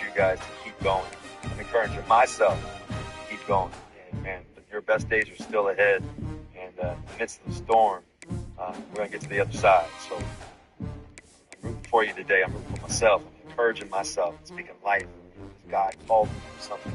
you guys to keep going. I'm encouraging myself to keep going. And, man, your best days are still ahead. And in the midst of the storm, we're going to get to the other side. So I'm rooting for you today. I'm rooting for myself. I'm encouraging myself. I'm speaking life. God called me to something.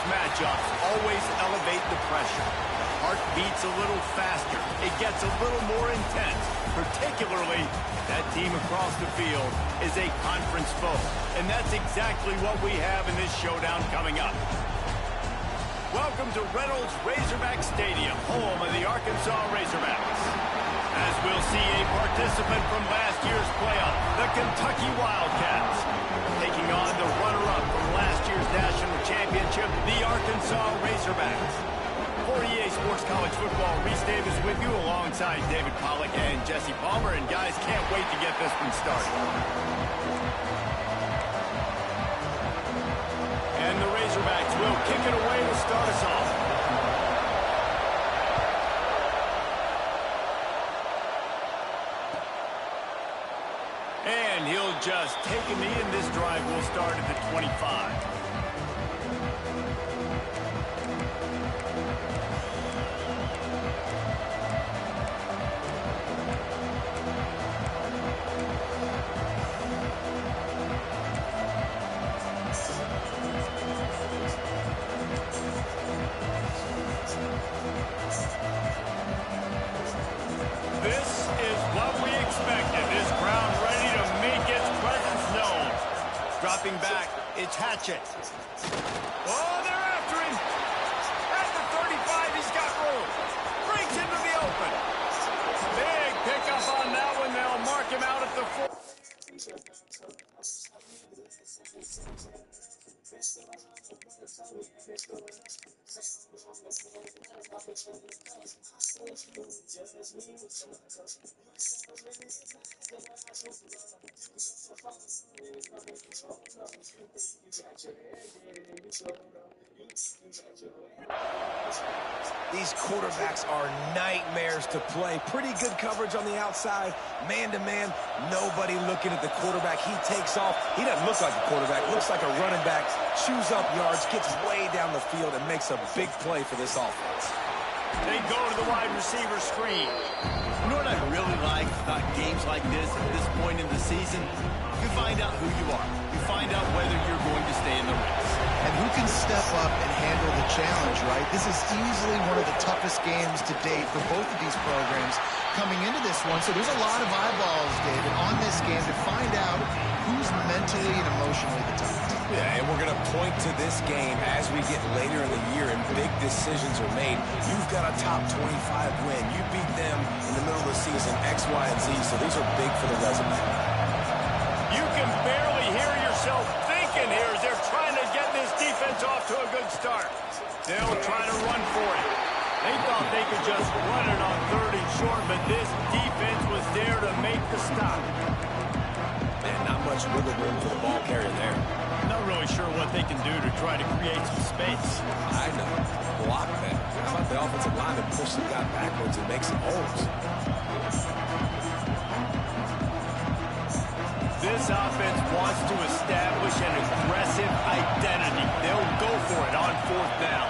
Matchups always elevate the pressure. The heart beats a little faster. It gets a little more intense. Particularly, that team across the field is a conference foe. And that's exactly what we have in this showdown coming up. Welcome to Reynolds Razorback Stadium, home of the Arkansas Razorbacks. As we'll see a participant from last year's playoff, the Kentucky Wildcats, taking on the runner-up from last year's national championship, the Arkansas Razorbacks. For EA Sports College Football, Reese Davis with you alongside David Pollack and Jesse Palmer. And guys, can't wait to get this one started. And the Razorbacks will kick it away to start us off. And he'll just take a knee, and this drive will start at the 25. Dropping back, it's Hatchett. Oh, they're after him. At the 35, he's got room. Breaks into the open. Big pickup on that one. They'll mark him out at the 4. These quarterbacks are nightmares to play. Pretty good coverage on the outside. Man-to-man, nobody looking at the quarterback. He takes off. He doesn't look like a quarterback. Looks like a running back. Chews up yards, gets way down the field, and makes a big play for this offense. They go to the wide receiver screen. You know what I really like about games like this at this point in the season? You find out who you are. You find out whether you're going to stay in the race. And who can step up and handle the challenge, right? This is easily one of the toughest games to date for both of these programs coming into this one. So there's a lot of eyeballs, David, on this game to find out who's mentally and emotionally the toughest. Yeah, and we're going to point to this game as we get later in the year and big decisions are made. You've got a top 25 win. You beat them in the middle of the season, X, Y, and Z, so these are big for the resume. You can barely hear yourself thinking here as they're trying to get this defense off to a good start. They'll try to run for it. They thought they could just run it on 3rd and short, but this defense was there to make the stop. And not much wiggle room for the ball carrier there. Not really sure what they can do to try to create some space. I know. Block that. How about the offensive line and push the guy backwards and make some holes? This offense wants to establish an aggressive identity. They'll go for it on 4th down.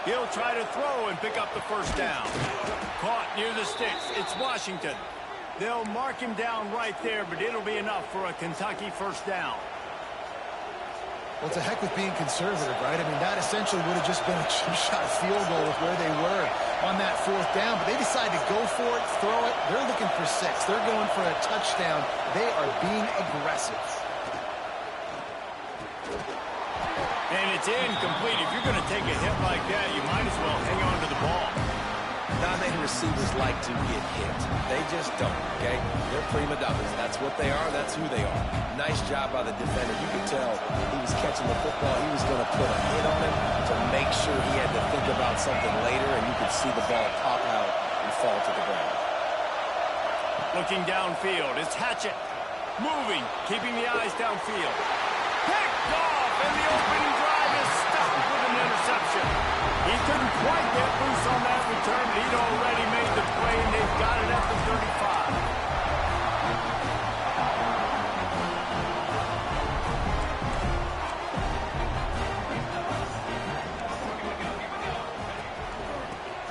He'll try to throw and pick up the 1st down. Caught near the sticks. It's Washington. They'll mark him down right there, but it'll be enough for a Kentucky 1st down. Well, it's a heck with being conservative, right? I mean, that essentially would have just been a chip-shot field goal with where they were on that 4th down. But they decided to go for it, throw it. They're looking for 6. They're going for a touchdown. They are being aggressive. And it's incomplete. If you're going to take a hit like that, you might as well hang on to the ball. Non-made receivers like to get hit. They just don't, okay? They're prima donnas. That's what they are. That's who they are. Nice job by the defender. You could tell he was catching the football. He was going to put a hit on him to make sure he had to think about something later, and you could see the ball pop out and fall to the ground. Looking downfield, it's Hatchett. Moving, keeping the eyes downfield. Picked off, and the opening drive is stopped with an interception. He couldn't quite get loose on that return, but he'd already made the play, and they've got it at the 35.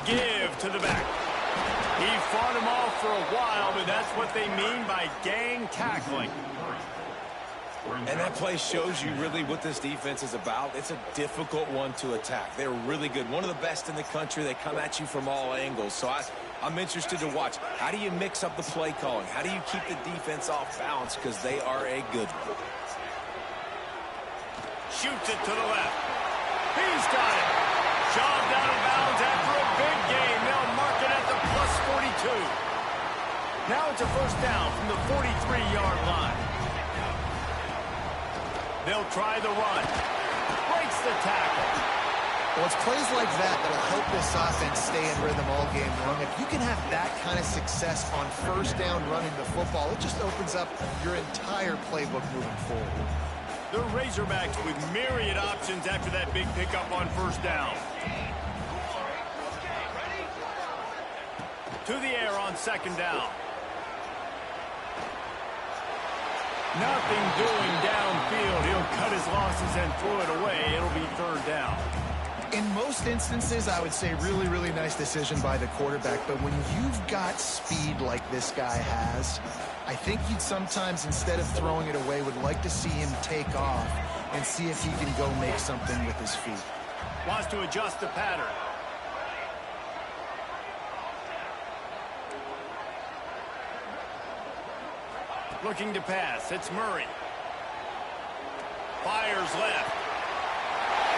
Give to the back. He fought him off for a while, but that's what they mean by gang tackling. And that play shows you really what this defense is about. It's a difficult one to attack. They're really good. One of the best in the country. They come at you from all angles. So I'm interested to watch. How do you mix up the play calling? How do you keep the defense off balance? Because they are a good one. Shoots it to the left. He's got it. Shoved out of bounds after a big game. They'll mark it at the +42. Now it's a first down from the 43-yard line. They'll try the run. Breaks the tackle. Well, it's plays like that that'll help this offense stay in rhythm all game long. If you can have that kind of success on first down running the football, it just opens up your entire playbook moving forward. The Razorbacks with myriad options after that big pickup on first down. To the air on second down. Nothing doing downfield. He'll cut his losses and throw it away. It'll be third down. In most instances, I would say really, really nice decision by the quarterback. But when you've got speed like this guy has, I think you'd sometimes, instead of throwing it away, would like to see him take off and see if he can go make something with his feet. Wants to adjust the pattern. Looking to pass. It's Murray. Fires left.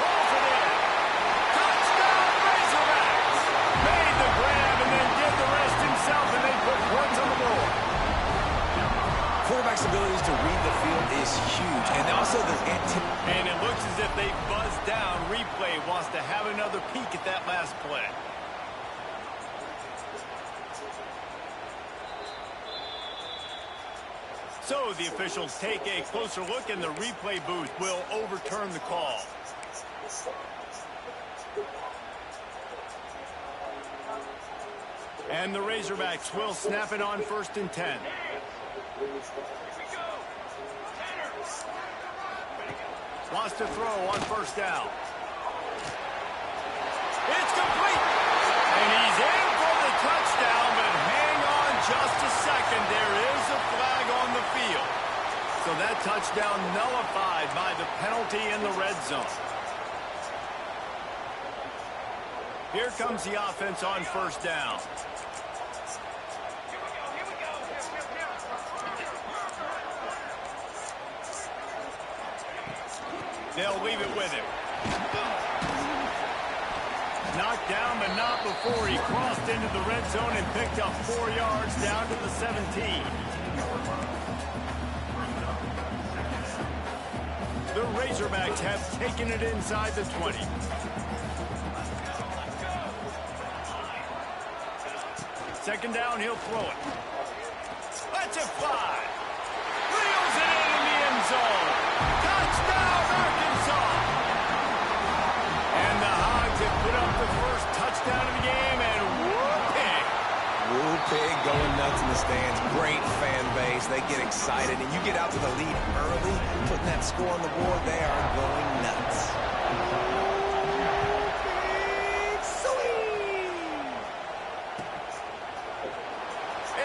Rolls it in. Touchdown, Razorbacks! Made the grab and then did the rest himself, and they put points on the board. Quarterback's abilities to read the field is huge. And also the And it looks as if they buzzed down. Replay wants to have another peek at that last play. So the officials take a closer look, and the replay booth will overturn the call. And the Razorbacks will snap it on 1st and 10. Wants to throw on first down. It's complete. And he's in for the touchdown, but hang on just a second. There is a flag on the field. So that touchdown nullified by the penalty in the red zone. Here comes the offense on first down. They'll leave it with him. Knocked down, but not before he crossed into the red zone and picked up 4 yards down to the 17. The Razorbacks have taken it inside the 20. Second down, he'll throw it. Let's it fly. Reels it in the end zone. Touchdown, Arkansas. And the Hogs have put up the first touchdown of the game, and whoop-pig. Whoop-pig going nuts in the stands. Great fan base. They get excited, and you get out to the lead early, putting that score on the board, they are going nuts.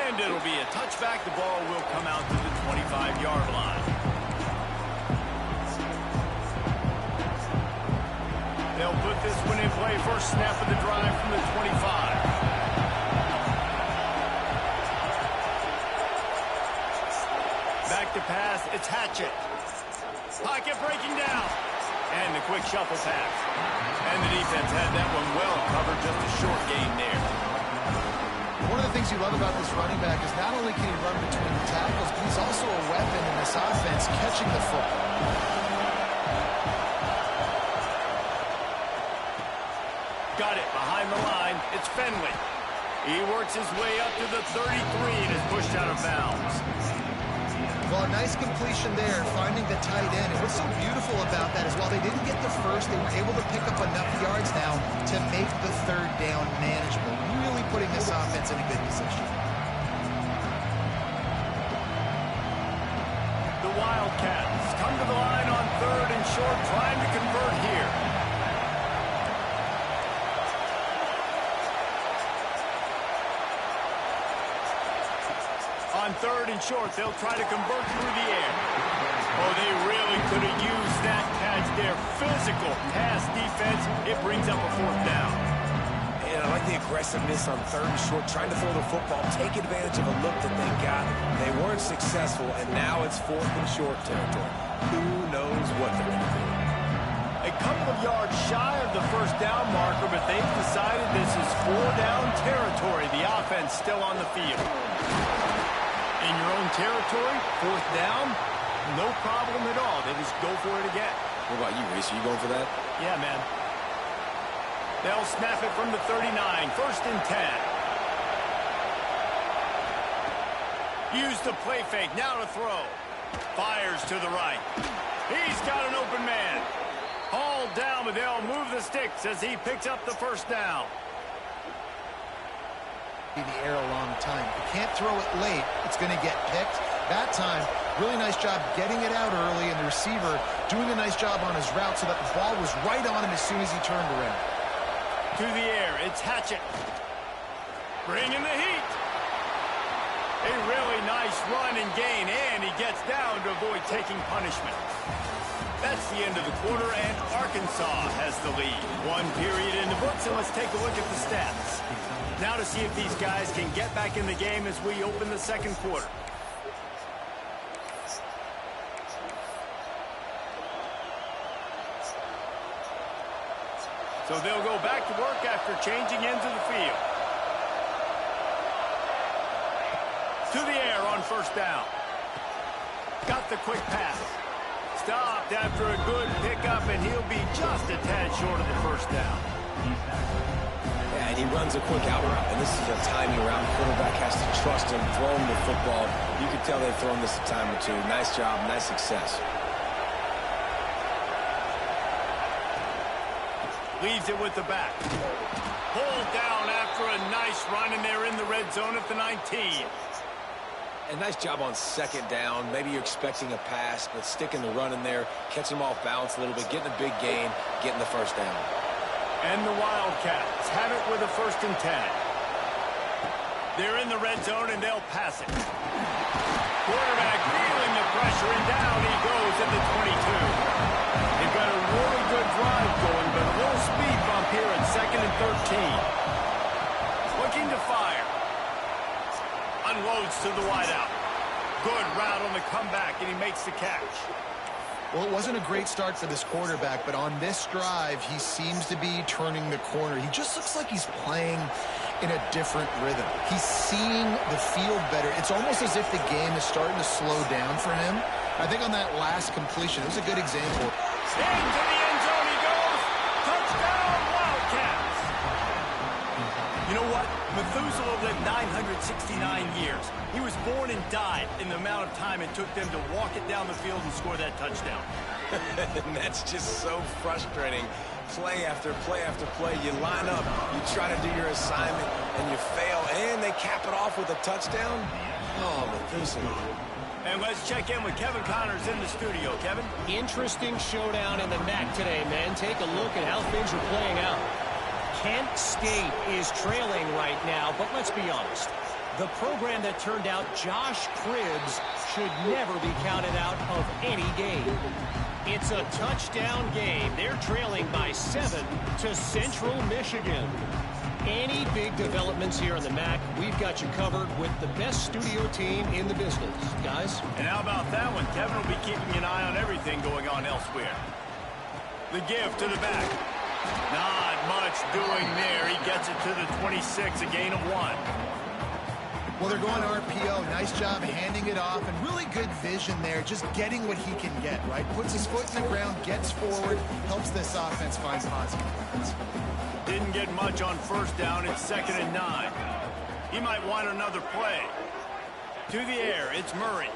And it'll be a touchback. The ball will come out to the 25-yard line. They'll put this one in play. First snap of the drive from the 25. Back to pass. It's Hatchett. Pocket breaking down. And the quick shuffle pass. And the defense had that one well covered. Just a short gain there. of the things you love about this running back is not only can he run between the tackles, but he's also a weapon in this offense catching the football. Got it behind the line. It's Finley. He works his way up to the 33 and is pushed out of bounds. Well, a nice completion there, finding the tight end. And what's so beautiful about that is while they didn't get the first, they were able to pick up enough yards now to make the third down manageable, really putting this offense in a good position. The Wildcats come to the line on 3rd and short, trying to convert here. On 3rd and short, they'll try to convert through the air. Oh, they really could have used that catch there. Physical pass defense. It brings up a 4th down. And I like the aggressiveness on 3rd and short, trying to throw the football, take advantage of a look that they got. They weren't successful, and now it's 4th and short territory. Who knows what they're going to do? A couple of yards shy of the 1st down marker, but they've decided this is 4-down territory. The offense still on the field. In your own territory, 4th down, no problem at all. They just go for it again. What about you, Reese? Are you going for that? Yeah, man. They'll snap it from the 39, 1st and 10. Use the play fake, now to throw. Fires to the right. He's got an open man. Hauled down, but they'll move the sticks as he picks up the 1st down. The air a long time. You can't throw it late. It's going to get picked. That time, really nice job getting it out early, and the receiver doing a nice job on his route so that the ball was right on him as soon as he turned around. To the air, it's Hatchett. Bringing the heat. A really nice run and gain, and he gets down to avoid taking punishment. That's the end of the quarter, and Arkansas has the lead. 1 period in the books, and let's take a look at the stats. Now to see if these guys can get back in the game as we open the 2nd quarter. So they'll go back to work after changing into the field. To the air on 1st down. Got the quick pass. Stopped after a good pickup, and he'll be just a tad short of the 1st down. Yeah, and he runs a quick out route, and this is a timing route. The quarterback has to trust him, throw him the football. You can tell they've thrown this a time or two. Nice job, nice success. Leaves it with the back. Pulled down after a nice run, and they're in the red zone at the 19. And nice job on 2nd down. Maybe you're expecting a pass, but sticking the run in there, catching them off balance a little bit, getting a big gain, getting the 1st down. And the Wildcats have it with a 1st and 10. They're in the red zone, and they'll pass it. Quarterback feeling the pressure, and down he goes at the 22. They've got a really good drive going, but a little speed bump here at 2nd and 13. Looking to fire. Unloads to the wideout. Good route on the comeback, and he makes the catch. Well, it wasn't a great start for this quarterback, but on this drive, he seems to be turning the corner. He just looks like he's playing in a different rhythm. He's seeing the field better. It's almost as if the game is starting to slow down for him. I think on that last completion, it was a good example. Into the end zone he goes. Touchdown, Wildcats. You know what? Methuselah lived 969 years. He was born and died in the amount of time it took them to walk it down the field and score that touchdown. And that's just so frustrating. Play after play after play. You line up, you try to do your assignment, and you fail, and they cap it off with a touchdown. Oh, Methuselah. And let's check in with Kevin Connors in the studio. Kevin? Interesting showdown in the MAC today, man. Take a look at how things are playing out. Kent State is trailing right now, but let's be honest. The program that turned out Josh Cribbs should never be counted out of any game. It's a touchdown game. They're trailing by 7 to Central Michigan. Any big developments here in the MAC, we've got you covered with the best studio team in the business, guys. And how about that one? Kevin will be keeping an eye on everything going on elsewhere. The give to the back. Not much doing there. He gets it to the 26, a gain of 1. Well, they're going RPO. Nice job handing it off, and really good vision there, just getting what he can get, right? Puts his foot in the ground, gets forward, helps this offense find positive points. Didn't get much on first down. It's 2nd and 9. He might want another play. To the air, it's Murray.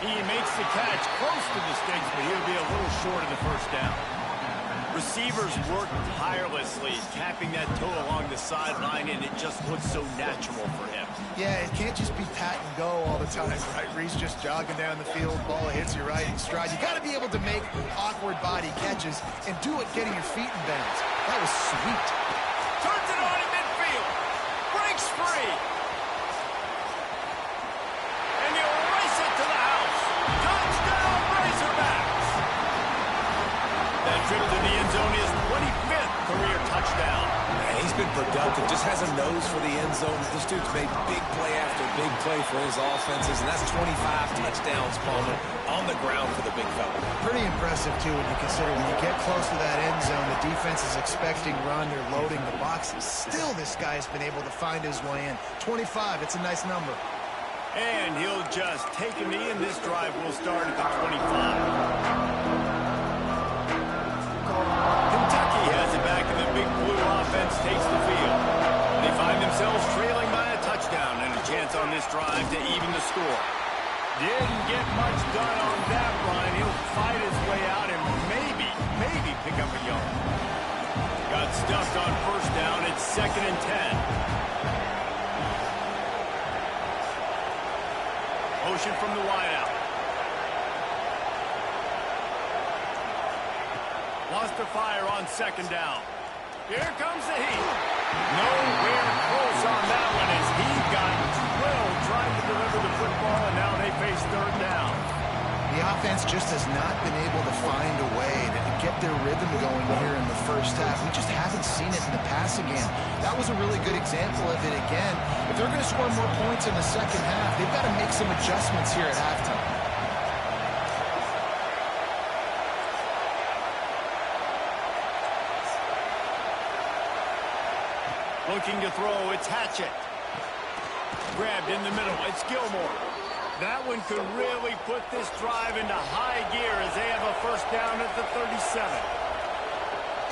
He makes the catch close to the sticks, but he'll be a little short of the first down. Receivers work tirelessly, tapping that toe along the sideline, and it just looks so natural for him. Yeah, it can't just be pat and go all the time, right? Reese just jogging down the field, ball hits you right in stride. You got to be able to make awkward body catches and do it getting your feet in bounds. That was sweet. Turns it on in midfield. Breaks free. And he'll race it to the house. Touchdown, Razorbacks. That trip to the end zone is 25th career touchdown. Man, he's been productive, just has a nose for the end zone. This dude's made big play after big play for his offenses, and that's 25 touchdowns, Palmer, on the ground for the big fella. Pretty impressive, too, when you consider when you get close to that end zone, the defense is expecting run, they're loading the boxes. Still, this guy's been able to find his way in. 25, it's a nice number. And he'll just take a knee, and this drive will start at the 25. Kentucky has it back, and the Big Blue offense takes the field. They find themselves trailing by a touchdown and a chance on this drive to even the score. Didn't get much done on that run. He'll fight his way out and maybe pick up a yard. Got stuffed on first down. It's 2nd and 10. Motion from the wideout. Wants to fire on 2nd down. Here comes the heat. Nowhere close on that one as he got drilled trying to deliver the football, and now they face 3rd down. The offense just has not been able to find a way to get their rhythm going here in the first half. We just haven't seen it in the passing game. That was a really good example of it again. If they're going to score more points in the second half, they've got to make some adjustments here at halftime. Looking to throw, it's Hatchett. Grabbed in the middle, it's Gilmore. That one could really put this drive into high gear as they have a first down at the 37.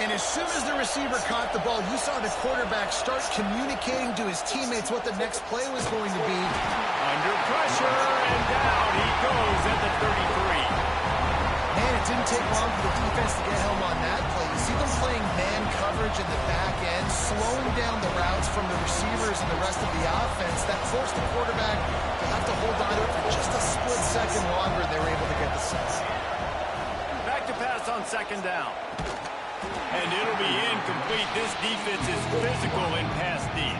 And as soon as the receiver caught the ball, you saw the quarterback start communicating to his teammates what the next play was going to be. Under pressure, and down he goes at the 33. Man, it didn't take long for the defense to get home on that play. You see them playing man coverage in the back end, slowing down the routes from the receivers and the rest of the offense. That forced the quarterback to have to hold on to it for just a split second longer. They were able to get the sack. Back to pass on 2nd down. And it'll be incomplete. This defense is physical in pass deep.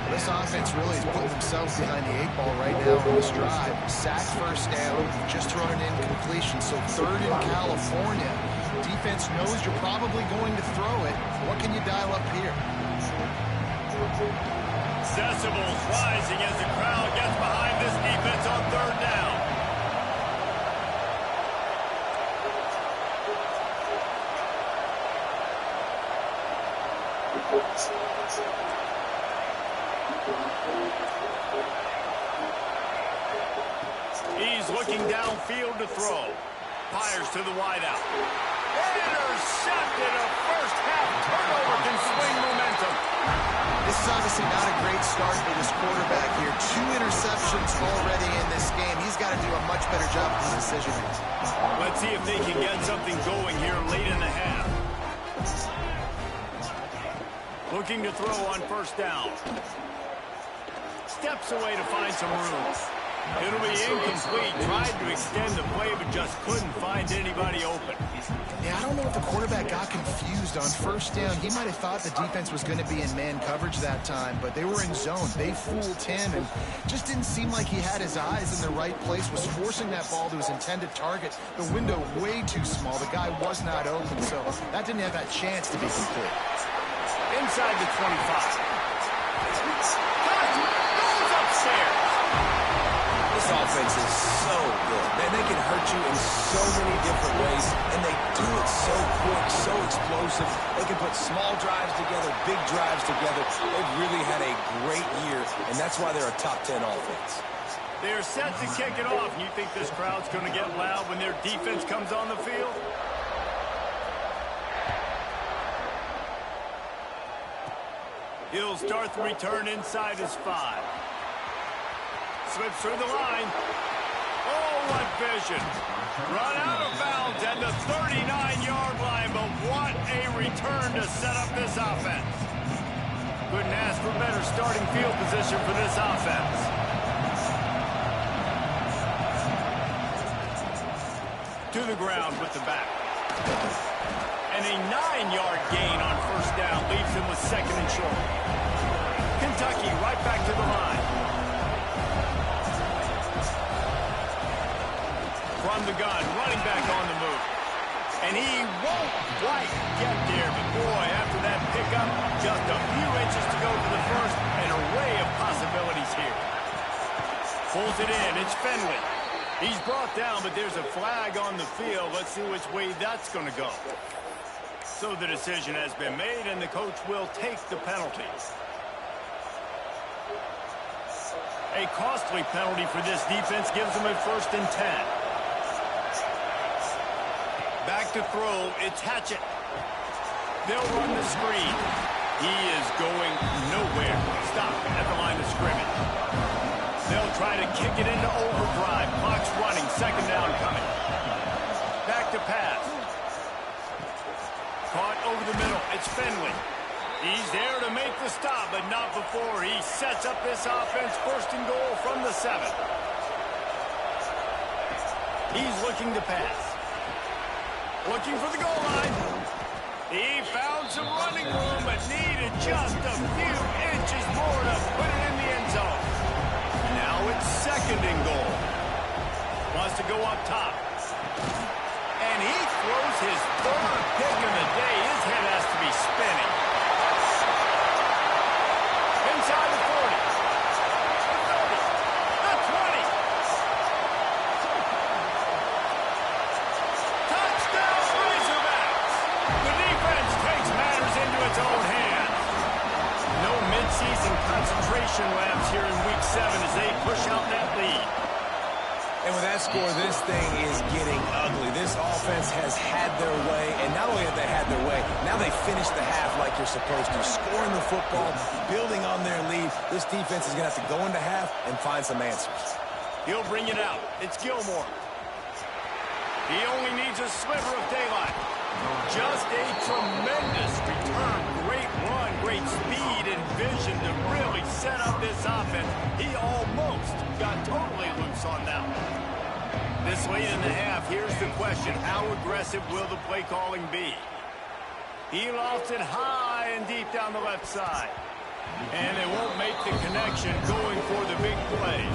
This offense really is putting themselves behind the 8 ball right now on this drive. Sacked first down, just thrown an incompletion. So 3rd in California. Defense knows you're probably going to throw it. What can you dial up here? Decibels rising as the crowd gets behind this defense on 3rd down. He's looking downfield to throw. Fires to the wideout. Intercepted. A first half turnover can swing momentum. This is obviously not a great start for this quarterback here. 2 interceptions already in this game. He's got to do a much better job of his decision making. Let's see if they can get something going here late in the half. Looking to throw on first down. Steps away to find some room. It'll be incomplete. Tried to extend the play, but just couldn't find anybody open. Yeah, I don't know if the quarterback got confused on first down. He might have thought the defense was going to be in man coverage that time, but they were in zone. They fooled him, and just didn't seem like he had his eyes in the right place, was forcing that ball to his intended target. The window way too small. The guy was not open, so that didn't have that chance to be complete. Inside the 25. Goes upstairs. This offense is so good. Man, they can hurt you in so many different ways, and they do it so quick, so explosive. They can put small drives together, big drives together. They've really had a great year, and that's why they're a top 10 offense. They're set to kick it off. And you think this crowd's going to get loud when their defense comes on the field? He'll start the return inside his 5. Slips through the line. Oh, what vision. Run out of bounds at the 39-yard line, but what a return to set up this offense. Couldn't ask for better starting field position for this offense. To the ground with the back. And a 9-yard gain on first down leaves him with second and short. Kentucky right back to the line. From the gun, running back on the move. And he won't quite get there, but boy, after that pickup, just a few inches to go for the first, an array of possibilities here. Pulls it in, it's Finley. He's brought down, but there's a flag on the field. Let's see which way that's going to go. So the decision has been made, and the coach will take the penalty. A costly penalty for this defense gives them a 1st and 10. Back to throw, it's Hatchett. They'll run the screen. He is going nowhere. Stop at the line of scrimmage. They'll try to kick it into overdrive. Clock's running, second down coming. Back to pass. Caught over the middle, it's Finley. He's there to make the stop, but not before he sets up this offense. 1st and goal from the 7. He's looking to pass. Looking for the goal line. He found some running room, but needed just a few inches more to put it in the end zone. Now it's 2nd and goal. Wants to go up top. And he throws his 3rd pick of the day. His head has to be spinning. Inside the 40. The 30. The 20. Touchdown Razorbacks. The defense takes matters into its own hands. No midseason concentration laps here in Week 7 as they push out that lead. And with that score, this thing is getting ugly. This offense has had their way, and not only have they had their way, now they finish the half like you're supposed to. Scoring the football, building on their lead. This defense is going to have to go into half and find some answers. He'll bring it out. It's Gilmore. He only needs a sliver of daylight. Just a tremendous return. Great run, great speed and vision to really set up this offense. He almost got totally loose on that one. This late in the half, here's the question. How aggressive will the play calling be? He lofts it high and deep down the left side. And they won't make the connection going for the big play.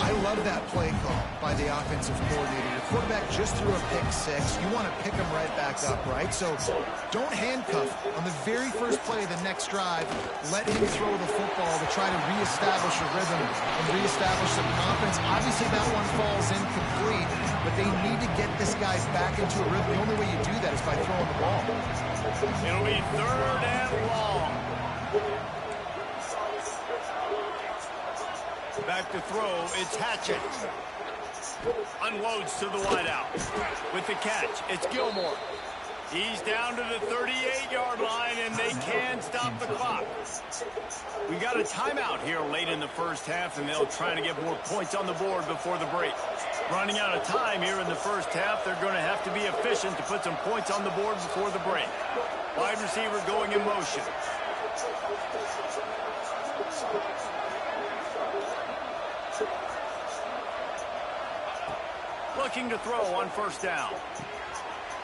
I love that play call by the offensive coordinator. Your quarterback just threw a pick-6. You want to pick him right back up, right? So don't handcuff on the very first play of the next drive. Let him throw the football to try to reestablish a rhythm and reestablish some confidence. Obviously, that one falls incomplete, but they need to get this guy back into a rhythm. The only way you do that is by throwing the ball. It'll be 3rd and long. Back to throw, it's Hatchett. Unloads to the wideout. With the catch, it's Gilmore. He's down to the 38-yard line, and they can stop the clock. We got a timeout here late in the first half, and they'll try to get more points on the board before the break. Running out of time here in the first half, they're going to have to be efficient to put some points on the board before the break. Wide receiver going in motion. Looking to throw on first down.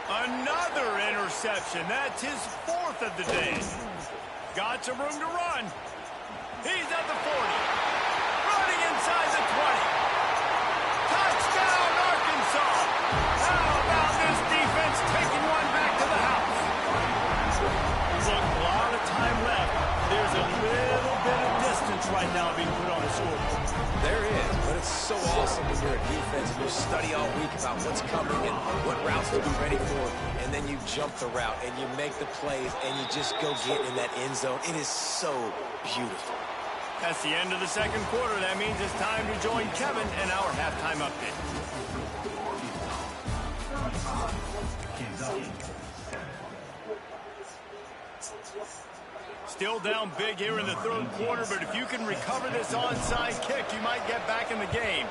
Another interception. That's his 4th of the day. Got some room to run. He's at the 40. Running inside the 20. Touchdown, Arkansas. How about this defense taking one back to the house? Look, a lot of time left. There's a little bit of distance right now being put on the scoreboard. There is, but it's it's so awesome when you're a defense and you study all week about what's coming and what routes to be ready for, and then you jump the route and you make the plays and you just go get in that end zone. It is so beautiful. That's the end of the second quarter. That means it's time to join Kevin in our halftime update. Still down big here in the third quarter, but if you can recover this onside kick, you might get back in the game.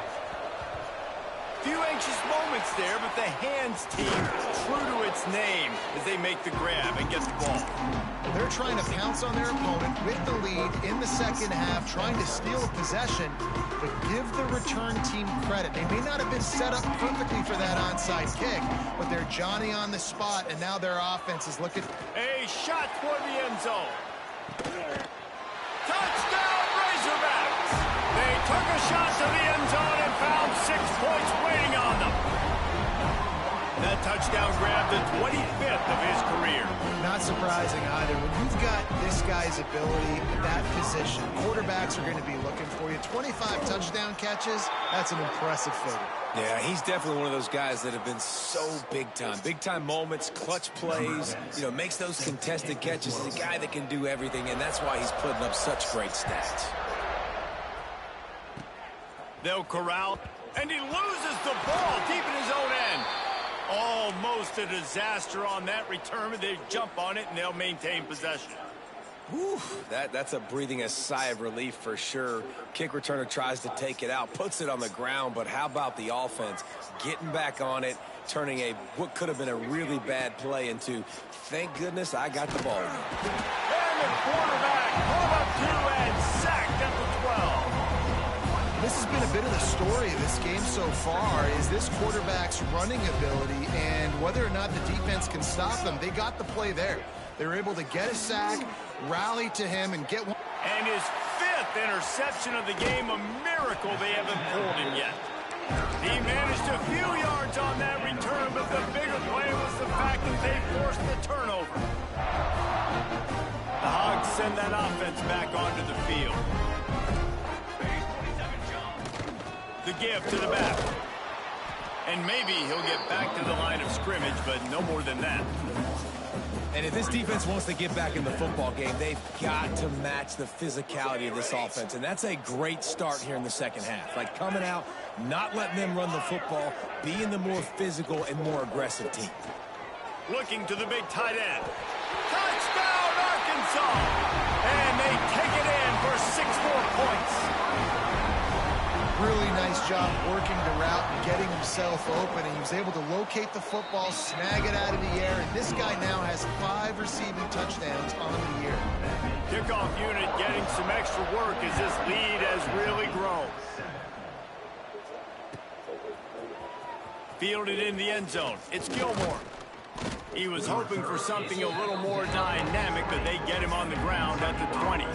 Few anxious moments there, but the hands team true to its name as they make the grab and get the ball. They're trying to pounce on their opponent with the lead in the second half, trying to steal a possession, but give the return team credit. They may not have been set up perfectly for that onside kick, but they're Johnny on the spot, and now their offense is looking. A shot toward the end zone. Touchdown, Razorbacks! They took a shot to the end zone and found 6 points waiting on them. That touchdown grabbed the 25th of his career. Not surprising either. When you've got this guy's ability at that position, quarterbacks are going to be looking for you. 25 touchdown catches, that's an impressive figure. Yeah, he's definitely one of those guys that have been so big time. Big time moments, clutch plays, makes those contested catches. He's a guy that can do everything, and that's why he's putting up such great stats. They'll corral, and he loses the ball deep in his own end. Almost a disaster on that return, but they jump on it, and they'll maintain possession. Whew, that's a breathing a sigh of relief for sure. Kick returner tries to take it out, puts it on the ground, but how about the offense getting back on it, turning what could have been a really bad play into, thank goodness I got the ball. And the quarterback pulled up 2 and sacked at the 12. This has been a bit of the story of this game so far, is this quarterback's running ability and whether or not the defense can stop them. They got the play there. They were able to get a sack, rally to him, and get one. And his 5th interception of the game, a miracle they haven't pulled him yet. He managed a few yards on that return, but the bigger play was the fact that they forced the turnover. The Hogs send that offense back onto the field. The give to the back. And maybe he'll get back to the line of scrimmage, but no more than that. And if this defense wants to get back in the football game, they've got to match the physicality of this offense. And that's a great start here in the second half. Like coming out, not letting them run the football, being the more physical and more aggressive team. Looking to the big tight end. Touchdown, Arkansas! And they take it in for 6 more points. Really nice job working the route and getting himself open. And he was able to locate the football, snag it out of the air, and this guy now has 5 receiving touchdowns on the year. Kickoff unit getting some extra work as this lead has really grown. Fielded in the end zone. It's Gilmore. He was hoping for something a little more dynamic, but they get him on the ground at the 20.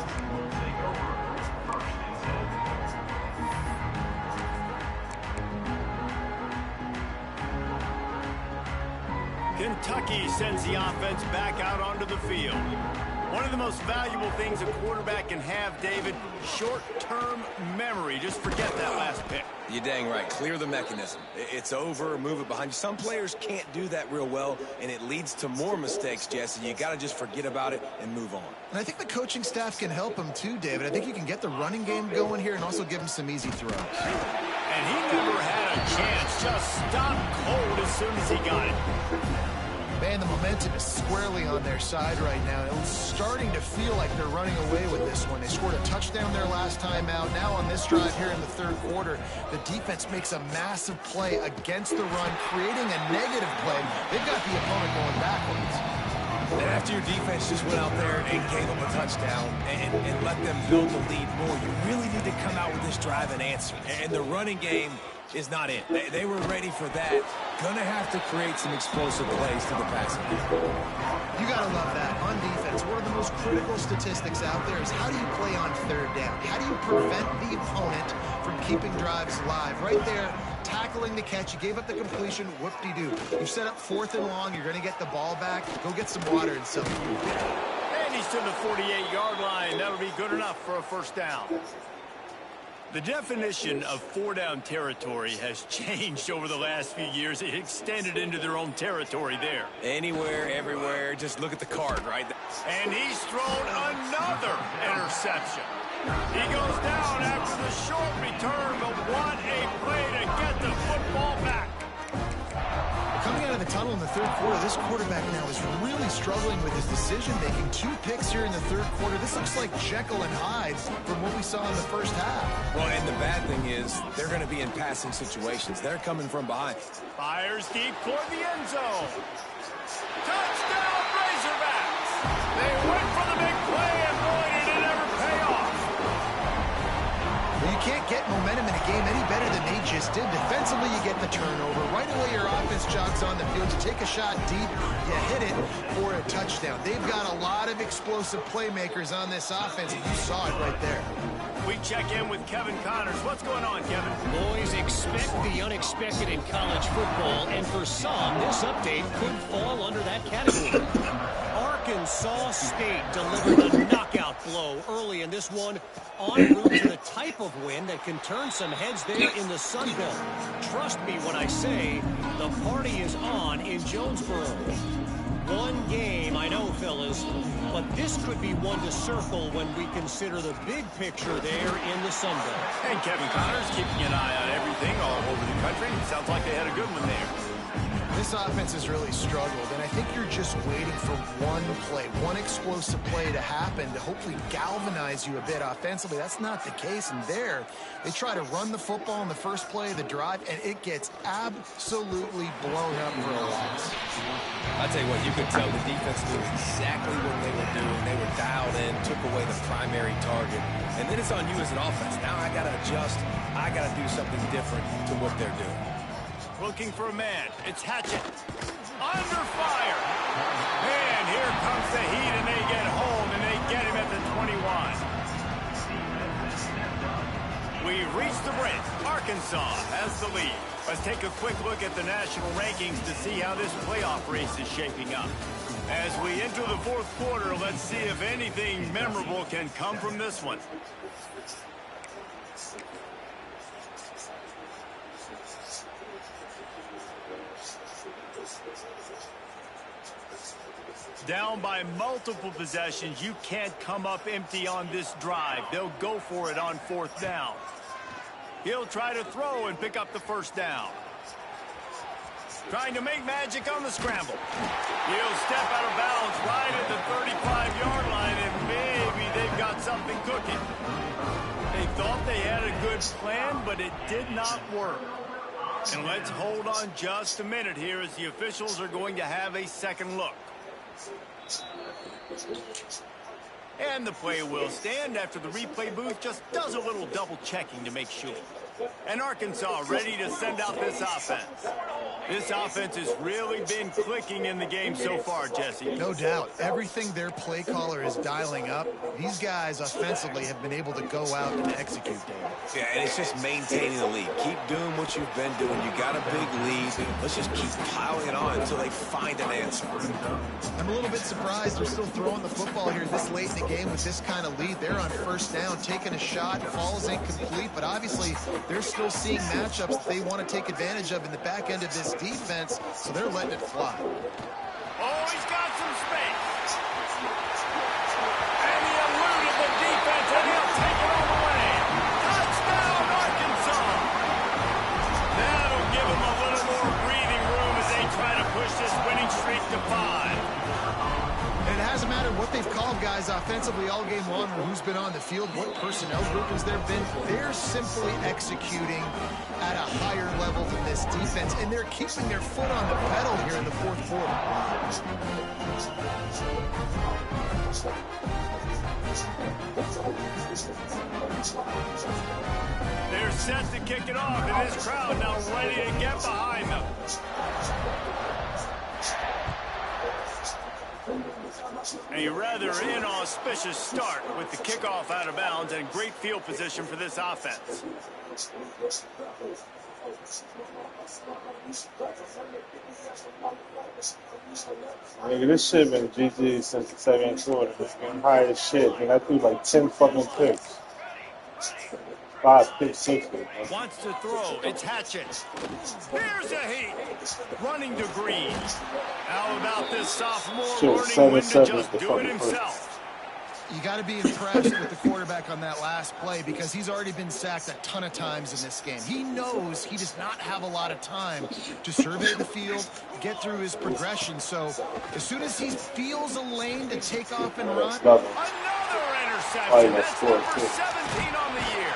Kentucky sends the offense back out onto the field. One of the most valuable things a quarterback can have, David, short-term memory. Just forget that last pick. You're dang right. Clear the mechanism. It's over, move it behind you. Some players can't do that real well, and it leads to more mistakes, Jesse. You got to just forget about it and move on. And I think the coaching staff can help him too, David. I think you can get the running game going here and also give him some easy throws. And he never had a chance. Just stopped cold as soon as he got it. Man, the momentum is squarely on their side right now. It's starting to feel like they're running away with this one. They scored a touchdown their last time out. Now on this drive here in the third quarter, the defense makes a massive play against the run, creating a negative play. They've got the opponent going backwards. And after your defense just went out there and gave them a touchdown and let them build the lead more, you really need to come out with this drive and answer. And the running game is not it. They were ready for that. Gonna have to create some explosive plays to the passing game. You gotta love that. On defense, one of the most critical statistics out there is how do you play on third down? How do you prevent the opponent from keeping drives live? Right there, tackling the catch. You gave up the completion. Whoop-de-doo. You set up 4th and long. You're gonna get the ball back. Go get some water and something. And he's to the 48-yard line. That'll be good enough for a first down. The definition of four-down territory has changed over the last few years. It extended into their own territory there. Anywhere, everywhere, just look at the card, right? And he's thrown another interception. He goes down after the short return, but what a play to get the football back. Coming out of the tunnel in the third quarter, this quarterback now is really struggling with his decision-making. 2 picks here in the third quarter. This looks like Jekyll and Hyde from what we saw in the first half. Well, and the bad thing is they're going to be in passing situations. They're coming from behind. Fires deep toward the end zone. Touchdown, Razorbacks! They went for the big play, and boy, did it ever pay off. Well, you can't get momentum in a game any better than they just did. Defensively, you get the turnover. Right away, your offense jogs on the field. You take a shot deep, you hit it for a touchdown. They've got a lot of explosive playmakers on this offense, and you saw it right there. We check in with Kevin Connors. What's going on, Kevin? Boys, expect the unexpected in college football, and for some, this update could fall under that category. Arkansas State delivered a knockout blow early in this one, en route to the type of win that can turn some heads there in the Sun Belt. Trust me when I say the party is on in Jonesboro. One game, I know, fellas, but this could be one to circle when we consider the big picture there in the Sun Belt. And Kevin Connors keeping an eye on everything all over the country. Sounds like they had a good one there. This offense has really struggled, and I think you're just waiting for one play, one explosive play to happen to hopefully galvanize you a bit offensively. That's not the case, and there they try to run the football in the first play of the drive, and it gets absolutely blown up for a loss. I'll tell you what, you could tell the defense knew exactly what they were doing. They were dialed in, took away the primary target, and then it's on you as an offense. Now I got to adjust. I got to do something different to what they're doing. Looking for a man. It's Hatchett. Under fire. And here comes the heat, and they get home, and they get him at the 21. We've reached the break. Arkansas has the lead. Let's take a quick look at the national rankings to see how this playoff race is shaping up. As we enter the fourth quarter, let's see if anything memorable can come from this one. Down by multiple possessions, you can't come up empty on this drive. They'll go for it on fourth down. He'll try to throw and pick up the first down. Trying to make magic on the scramble. He'll step out of bounds right at the 35-yard line, and maybe they've got something cooking. They thought they had a good plan, but it did not work. And let's hold on just a minute here as the officials are going to have a second look. And the play will stand after the replay booth just does a little double checking to make sure. And Arkansas ready to send out this offense. This offense has really been clicking in the game so far, Jesse. No doubt. Everything their play caller is dialing up, these guys offensively have been able to go out and execute, David. Yeah, and it's just maintaining the lead. Keep doing what you've been doing. You got a big lead. Let's just keep piling it on until they find an answer. I'm a little bit surprised they're still throwing the football here this late in the game with this kind of lead. They're on first down, taking a shot, falls incomplete, but obviously they're still seeing matchups that they want to take advantage of in the back end of this defense, so they're letting it fly. Oh, he's got some space. And he eluded the defense, and he'll take it all the way. Touchdown, Arkansas. That'll give them a little more breathing room as they try to push this winning streak to 5. And it hasn't mattered what they've called guys offensively all game long or who's been on the field, what personnel group has there been. They're simply executing at a higher level than this defense, and they're keeping their foot on the pedal here in the fourth quarter. They're set to kick it off, and this crowd now ready to get behind them. A rather inauspicious start with the kickoff out of bounds and great field position for this offense. Nigga, this shit been GG since the second quarter. I'm high as shit, and I threw like 10 fucking picks. 5 pick sixes. Wants to throw. It's Hatchet. There's a heat. Running to Green. How about this sophomore learning when to just do it himself? You got to be impressed with the quarterback on that last play because he's already been sacked a ton of times in this game. He knows he does not have a lot of time to survey the field, get through his progression. So as soon as he feels a lane to take off and run. Another interception. That's number 17 on the year.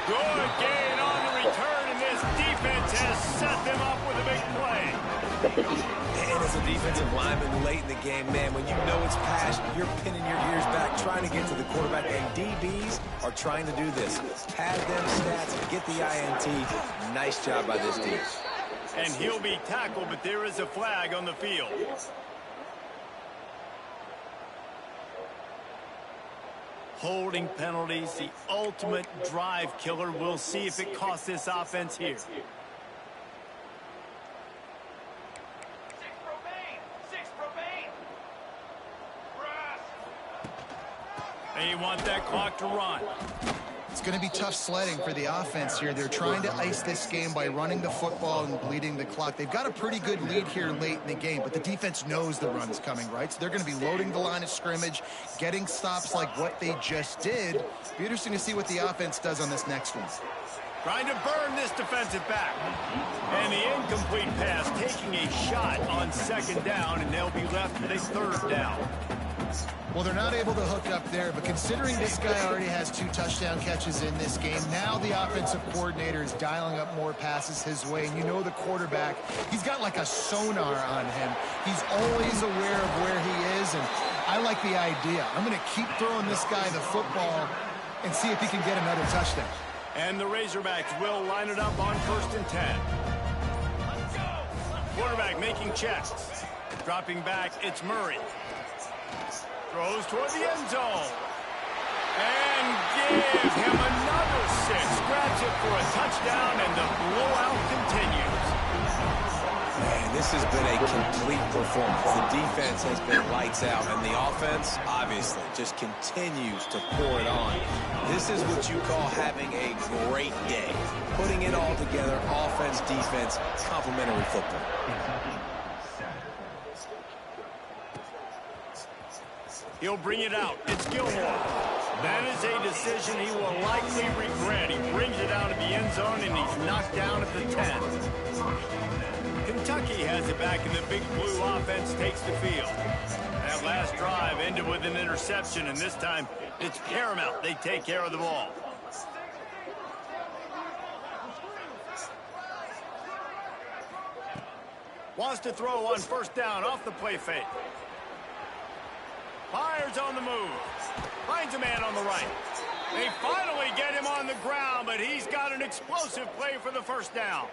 Good gain on the return, and this defense has set them up with a big play. And as a defensive lineman late in the game, man, when you know it's pass, you're pinning your ears back, trying to get to the quarterback, and DBs are trying to do this. Pad them stats, get the INT. Nice job by this team. And he'll be tackled, but there is a flag on the field. Holding penalties, the ultimate drive killer. We'll see if it costs this offense here. They want that clock to run. It's going to be tough sledding for the offense here. They're trying to ice this game by running the football and bleeding the clock. They've got a pretty good lead here late in the game, but the defense knows the run's coming, right? So they're going to be loading the line of scrimmage, getting stops like what they just did. Be interesting to see what the offense does on this next one. Trying to burn this defensive back. And the incomplete pass taking a shot on second down, and they'll be left with a third down. Well, they're not able to hook up there, but considering this guy already has 2 touchdown catches in this game, now the offensive coordinator is dialing up more passes his way. And you know the quarterback, he's got like a sonar on him. He's always aware of where he is, and I like the idea. I'm going to keep throwing this guy the football and see if he can get another touchdown. And the Razorbacks will line it up on 1st and 10. Quarterback making checks. Dropping back, it's Murray. Throws toward the end zone. And give him another 6. Grabs it for a touchdown, and the blowout continues. Man, this has been a complete performance. The defense has been lights out, and the offense, obviously, just continues to pour it on. This is what you call having a great day. Putting it all together, offense, defense, complementary football. He'll bring it out. It's Gilmore. That is a decision he will likely regret. He brings it out of the end zone, and he's knocked down at the 10. Kentucky has it back, and the big blue offense takes the field. That last drive ended with an interception, and this time it's paramount they take care of the ball. Wants to throw on 1st down off the play fake. Fires on the move. Finds a man on the right. They finally get him on the ground, but he's got an explosive play for the 1st down.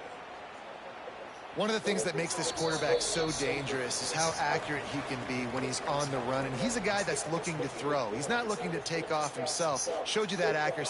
One of the things that makes this quarterback so dangerous is how accurate he can be when he's on the run. And he's a guy that's looking to throw. He's not looking to take off himself. Showed you that accuracy.